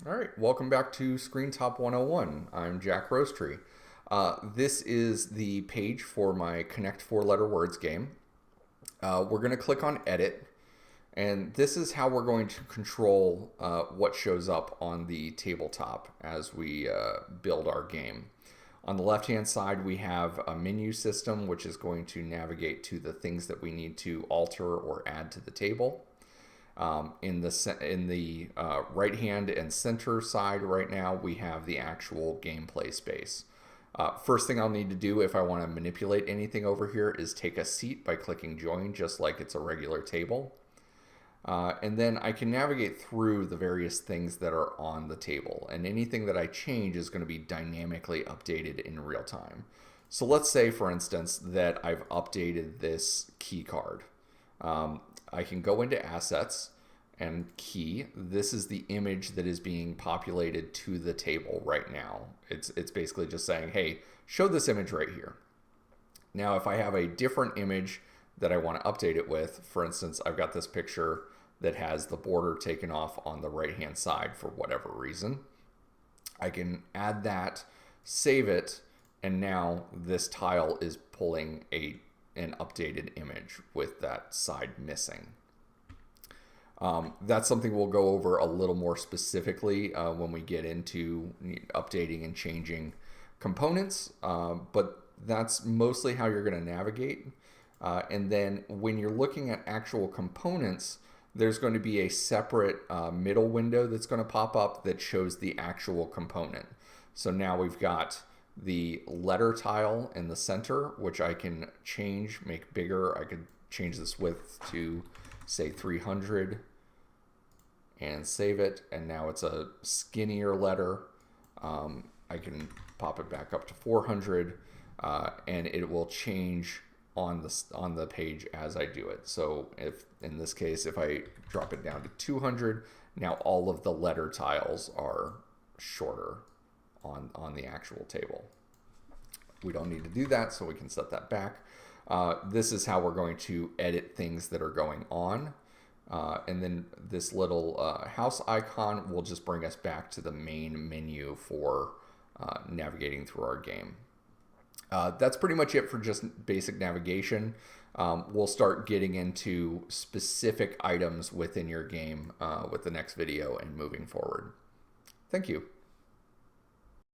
All right, welcome back to Screentop 101. I'm Jack Rosetree. This is the page for my Connect Four Letter Words game. We're going to click on Edit, and this is how we're going to control what shows up on the tabletop as we build our game. On the left-hand side, we have a menu system, which is going to navigate to the things that we need to alter or add to the table. In the right hand and center side right now, we have the actual gameplay space. First thing I'll need to do if I want to manipulate anything over here is take a seat by clicking join, just like it's a regular table. And then I can navigate through the various things that are on the table, and anything that I change is going to be dynamically updated in real time. So let's say, for instance, that I've updated this key card. I can go into assets and key. This is the image that is being populated to the table right now. It's basically just saying, hey, show this image right here. Now, if I have a different image that I want to update it with, for instance, I've got this picture that has the border taken off on the right-hand side for whatever reason. I can add that, save it, and now this tile is pulling an updated image with that side missing. That's something we'll go over a little more specifically when we get into updating and changing components, but that's mostly how you're going to navigate. And then when you're looking at actual components, there's going to be a separate middle window that's going to pop up that shows the actual component. So now we've got the letter tile in the center, which I can change, make bigger. I could change this width to, say, 300 and save it. And now it's a skinnier letter. I can pop it back up to 400 and it will change on the page as I do it. So if in this case, if I drop it down to 200, now all of the letter tiles are shorter on the actual table. We don't need to do that, so we can set that back. This is how we're going to edit things that are going on. And then this little house icon will just bring us back to the main menu for navigating through our game. That's pretty much it for just basic navigation. We'll start getting into specific items within your game with the next video and moving forward. Thank you.